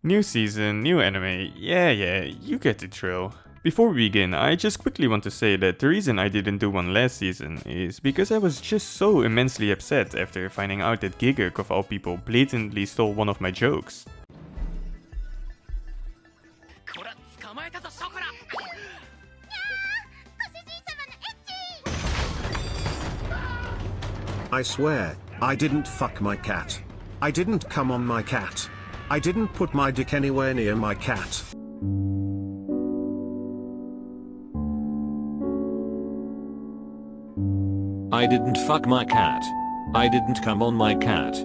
New season, new anime, yeah, you get the drill. Before we begin, I just quickly want to say that the reason I didn't do one last season is because I was just so immensely upset after finding out that Giguk of all people blatantly stole one of my jokes. I swear, I didn't fuck my cat. I didn't come on my cat. I didn't put my dick anywhere near my cat. I didn't fuck my cat. I didn't come on my cat.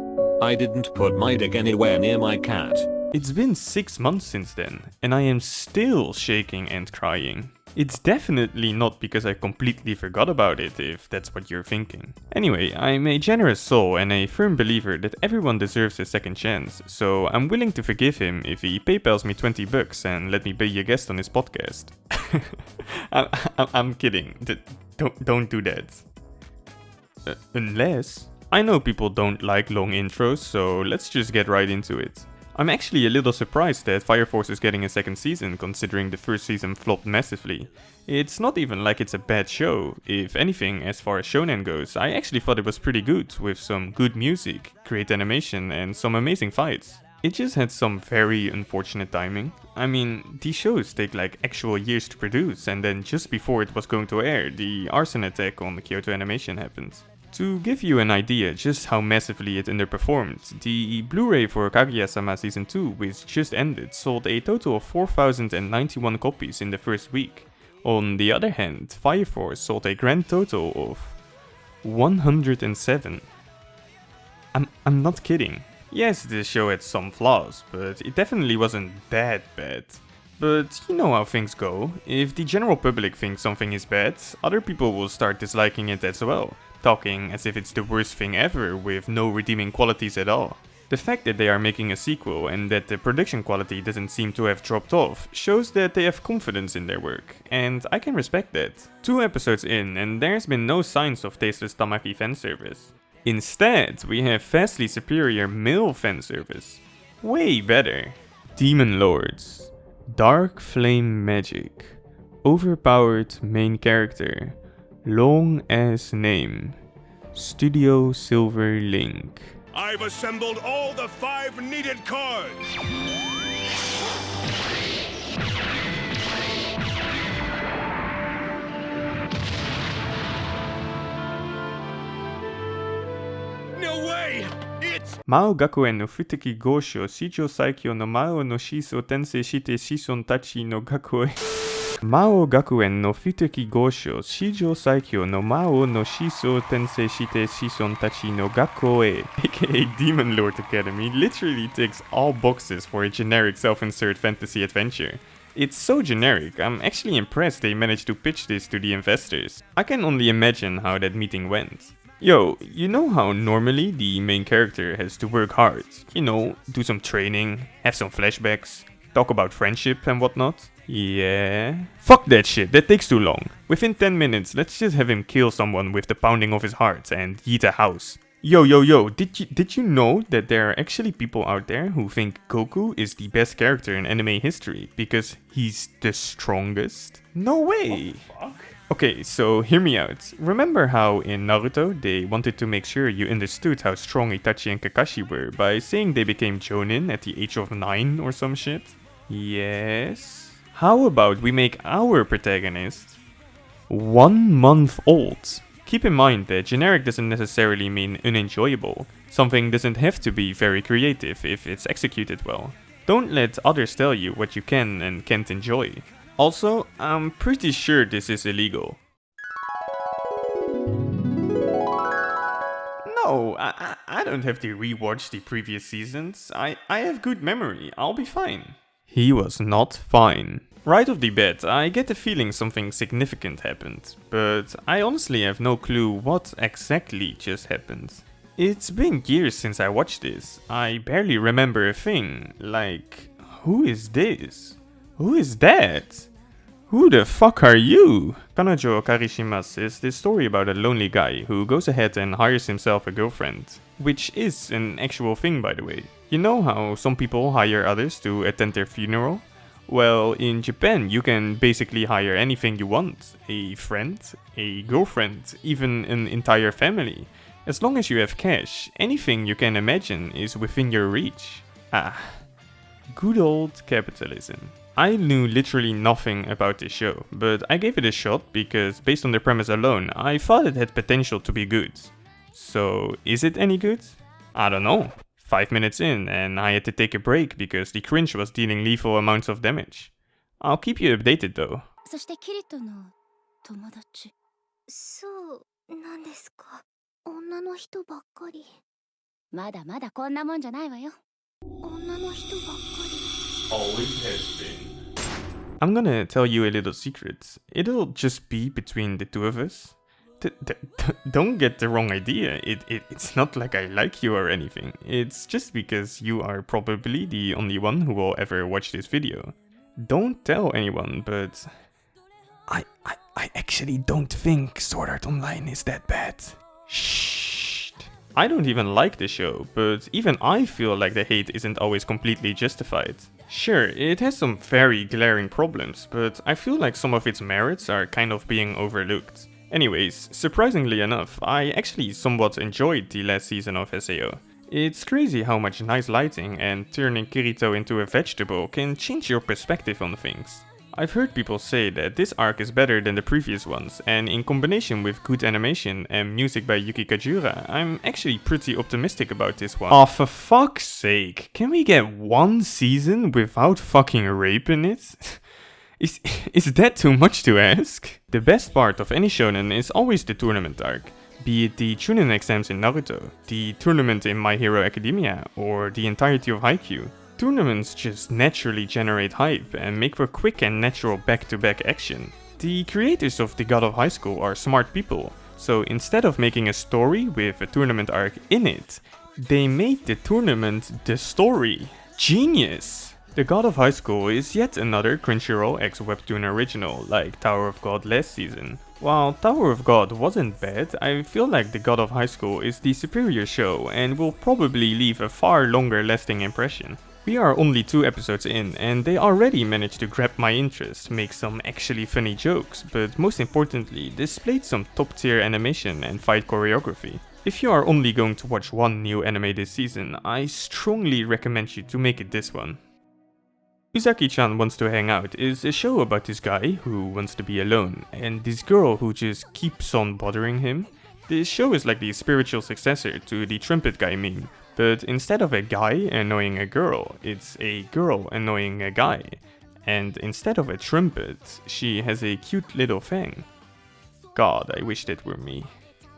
I didn't put my dick anywhere near my cat. It's been 6 months since then, and I am still shaking and crying. It's definitely not because I completely forgot about it, if that's what you're thinking. Anyway, I'm a generous soul and a firm believer that everyone deserves a second chance, so I'm willing to forgive him if he PayPals me $20 and let me be a guest on his podcast. I'm kidding. Don't do that. Unless... I know people don't like long intros, so let's just get right into it. I'm actually a little surprised that Fire Force is getting a second season, considering the first season flopped massively. It's not even like it's a bad show. If anything, as far as shonen goes, I actually thought it was pretty good, with some good music, great animation and some amazing fights. It just had some very unfortunate timing. I mean, these shows take like actual years to produce, and then just before it was going to air, the arson attack on the Kyoto Animation happened. To give you an idea just how massively it underperformed, the Blu-ray for Kaguya-sama Season 2, which just ended, sold a total of 4,091 copies in the first week. On the other hand, Fire Force sold a grand total of 107. I'm not kidding. Yes, this show had some flaws, but it definitely wasn't that bad. But you know how things go. If the general public thinks something is bad, other people will start disliking it as well, talking as if it's the worst thing ever with no redeeming qualities at all. The fact that they are making a sequel and that the production quality doesn't seem to have dropped off shows that they have confidence in their work, and I can respect that. 2 episodes in and there's been no signs of tasteless Tamaki fanservice. Instead, we have vastly superior male fanservice. Way better. Demon Lords. Dark Flame Magic. Overpowered main character. Long ass name. Studio Silver Link. I've assembled all the 5 needed cards! No way! It's... Mao Gakuen no Futeki Gosho Shijo Saikyo no Mao no Shiso Tensei Shite Shison Tachi no Gakue. Mao Gakuen no Futeki Gosho Shijo Saikyo no Mao no Shiso Tensei Shite Shison Tachi no Gakue, aka Demon Lord Academy, literally ticks all boxes for a generic self-insert fantasy adventure. It's so generic, I'm actually impressed they managed to pitch this to the investors. I can only imagine how that meeting went. Yo, you know how normally the main character has to work hard? You know, do some training, have some flashbacks, talk about friendship and whatnot? Yeah. Fuck that shit, that takes too long. Within 10 minutes, let's just have him kill someone with the pounding of his heart and yeet a house. Yo, did you know that there are actually people out there who think Goku is the best character in anime history because he's the strongest? No way! What the fuck? Okay, so hear me out. Remember how in Naruto they wanted to make sure you understood how strong Itachi and Kakashi were by saying they became Jonin at the age of 9 or some shit? Yes. How about we make our protagonist 1 month old? Keep in mind that generic doesn't necessarily mean unenjoyable. Something doesn't have to be very creative if it's executed well. Don't let others tell you what you can and can't enjoy. Also, I'm pretty sure this is illegal. No, I don't have to rewatch the previous seasons. I have good memory, I'll be fine. He was not fine. Right off the bat, I get the feeling something significant happened, but I honestly have no clue what exactly just happened. It's been years since I watched this. I barely remember a thing. Like, who is this? Who is that? Who the fuck are you? Kanojo Okarishimasu is this story about a lonely guy who goes ahead and hires himself a girlfriend. which is an actual thing by the way. You know how some people hire others to attend their funeral? Well, in Japan you can basically hire anything you want. A friend, a girlfriend, even an entire family. As long as you have cash, anything you can imagine is within your reach. Ah, good old capitalism. I knew literally nothing about this show, but I gave it a shot because based on the premise alone, I thought it had potential to be good. So, is it any good? I don't know. 5 minutes in and I had to take a break because the cringe was dealing lethal amounts of damage. I'll keep you updated though. そしてキリトの友達。そうなんですか。女の人ばっかり。まだまだこんなもんじゃないわよ。女の人ばっかり。Always has been. I'm gonna tell you a little secret. It'll just be between the two of us. Don't get the wrong idea. It's not like I like you or anything. It's just because you are probably the only one who will ever watch this video. Don't tell anyone, but I actually don't think Sword Art Online is that bad. Shh. I don't even like the show, but even I feel like the hate isn't always completely justified. Sure, it has some very glaring problems, but I feel like some of its merits are kind of being overlooked. Anyways, surprisingly enough, I actually somewhat enjoyed the last season of SAO. It's crazy how much nice lighting and turning Kirito into a vegetable can change your perspective on things. I've heard people say that this arc is better than the previous ones, and in combination with good animation and music by Yuki Kajura, I'm actually pretty optimistic about this one. Oh, for fuck's sake, can we get one season without fucking rape in it? Is that too much to ask? The best part of any shonen is always the tournament arc. Be it the Chunin exams in Naruto, the tournament in My Hero Academia, or the entirety of Haikyuu. Tournaments just naturally generate hype and make for quick and natural back-to-back action. The creators of the God of Highschool are smart people, so instead of making a story with a tournament arc in it, they made the tournament the story. Genius! The God of Highschool is yet another Crunchyroll X Webtoon original, like Tower of God last season. While Tower of God wasn't bad, I feel like the God of Highschool is the superior show and will probably leave a far longer lasting impression. We are only 2 episodes in and they already managed to grab my interest, make some actually funny jokes, but most importantly displayed some top tier animation and fight choreography. If you are only going to watch one new anime this season, I strongly recommend you to make it this one. Uzaki-chan Wants to Hang Out is a show about this guy who wants to be alone and this girl who just keeps on bothering him. This show is like the spiritual successor to the trumpet guy meme, but instead of a guy annoying a girl, it's a girl annoying a guy. And instead of a trumpet, she has a cute little fang. God, I wish that were me.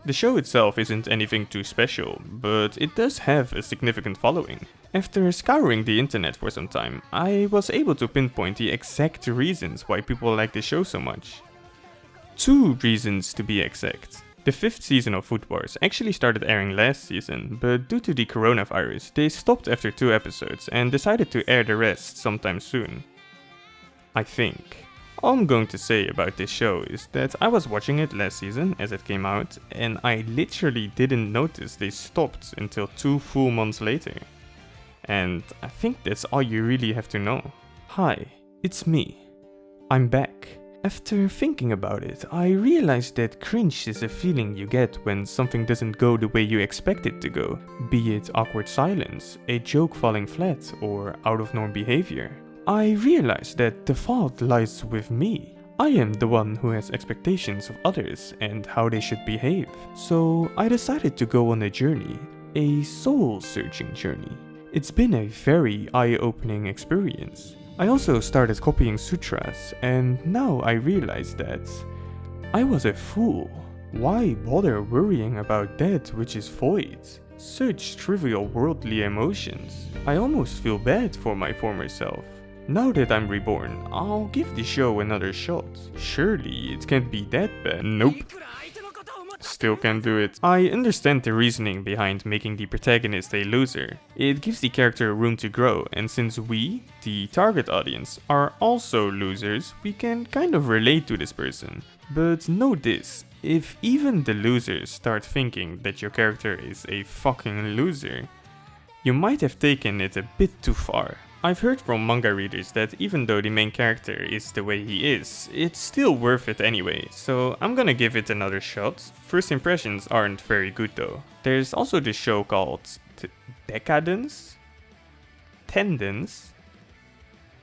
The show itself isn't anything too special, but it does have a significant following. After scouring the internet for some time, I was able to pinpoint the exact reasons why people like the show so much. 2 reasons to be exact. The 5th season of Food Wars actually started airing last season, but due to the coronavirus, they stopped after 2 episodes and decided to air the rest sometime soon. I think. All I'm going to say about this show is that I was watching it last season as it came out, and I literally didn't notice they stopped until 2 full months later. And I think that's all you really have to know. Hi, it's me. I'm back. After thinking about it, I realized that cringe is a feeling you get when something doesn't go the way you expect it to go, be it awkward silence, a joke falling flat, or out of norm behavior. I realized that the fault lies with me. I am the one who has expectations of others and how they should behave. So I decided to go on a journey, a soul-searching journey. It's been a very eye-opening experience. I also started copying sutras, and now I realize that I was a fool. Why bother worrying about that which is void? Such trivial worldly emotions. I almost feel bad for my former self. Now that I'm reborn, I'll give the show another shot. Surely it can't be that bad. Nope. Still can't do it. I understand the reasoning behind making the protagonist a loser. It gives the character room to grow, and since we, the target audience, are also losers, we can kind of relate to this person. But know this, if even the losers start thinking that your character is a fucking loser, you might have taken it a bit too far. I've heard from manga readers that even though the main character is the way he is, it's still worth it anyway, so I'm gonna give it another shot. First impressions aren't very good though. There's also this show called Deca-Dence? Tendence?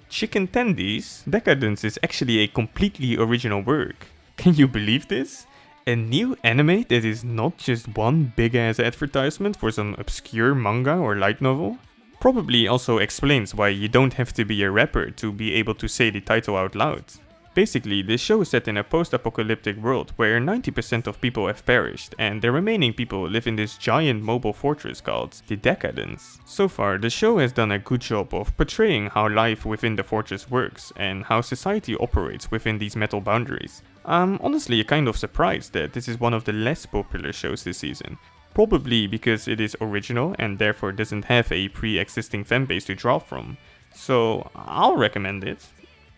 Chicken tendies? Deca-Dence is actually a completely original work. Can you believe this? A new anime that is not just one big ass advertisement for some obscure manga or light novel? Probably also explains why you don't have to be a rapper to be able to say the title out loud. Basically, this show is set in a post-apocalyptic world where 90% of people have perished and the remaining people live in this giant mobile fortress called the Deca-Dence. So far, the show has done a good job of portraying how life within the fortress works and how society operates within these metal boundaries. I'm honestly kind of surprised that this is one of the less popular shows this season. Probably because it is original and therefore doesn't have a pre-existing fanbase to draw from. So I'll recommend it.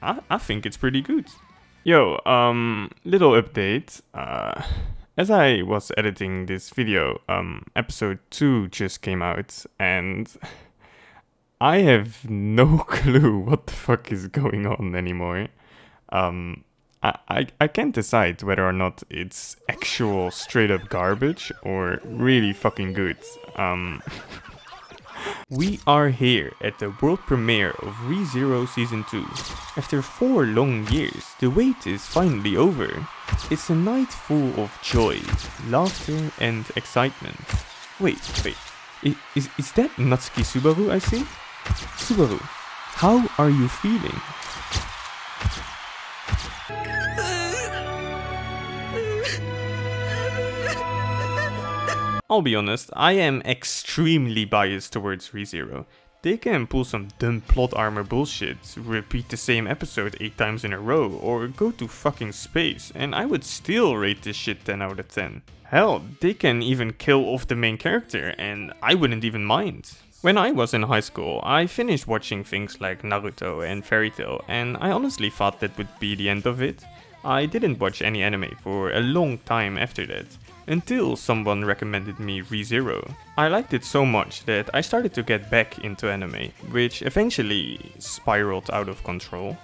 I think it's pretty good. Yo, little update. As I was editing this video, episode 2 just came out and I have no clue what the fuck is going on anymore. I can't decide whether or not it's actual straight up garbage or really fucking good. We are here at the world premiere of ReZero Season 2. After 4 long years, the wait is finally over. It's a night full of joy, laughter and excitement. Wait, is that Natsuki Subaru I see? Subaru, how are you feeling? I'll be honest, I am extremely biased towards ReZero. They can pull some dumb plot armor bullshit, repeat the same episode 8 times in a row, or go to fucking space, and I would still rate this shit 10 out of 10. Hell, they can even kill off the main character, and I wouldn't even mind. When I was in high school, I finished watching things like Naruto and Fairy Tail, and I honestly thought that would be the end of it. I didn't watch any anime for a long time after that, until someone recommended me ReZero. I liked it so much that I started to get back into anime, which eventually spiraled out of control.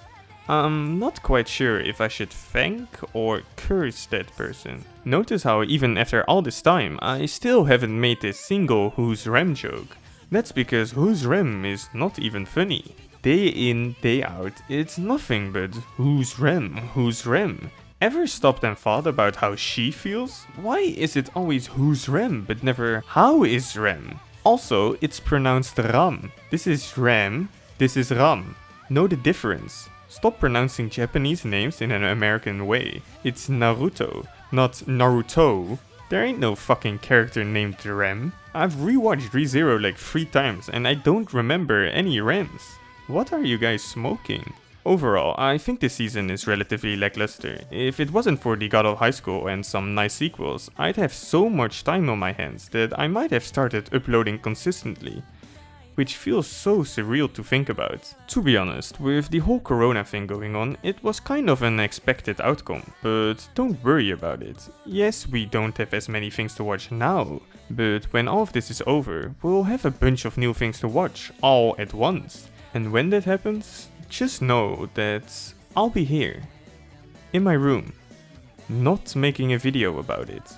I'm not quite sure if I should thank or curse that person. Notice how even after all this time, I still haven't made a single Who's Rem joke. That's because Who's Rem is not even funny. Day in, day out, it's nothing but who's Rem? Ever stopped and thought about how she feels? Why is it always who's Rem but never how is Rem? Also, it's pronounced Ram. This is Rem, this is Ram. Know the difference. Stop pronouncing Japanese names in an American way. It's Naruto, not Naruto. There ain't no fucking character named Rem. I've rewatched ReZero like 3 times and I don't remember any Rems. What are you guys smoking? Overall, I think this season is relatively lackluster. If it wasn't for the God of Highschool and some nice sequels, I'd have so much time on my hands that I might have started uploading consistently. Which feels so surreal to think about. To be honest, with the whole corona thing going on, it was kind of an expected outcome, but don't worry about it. Yes, we don't have as many things to watch now, but when all of this is over, we'll have a bunch of new things to watch, all at once. And when that happens, just know that I'll be here, in my room, not making a video about it.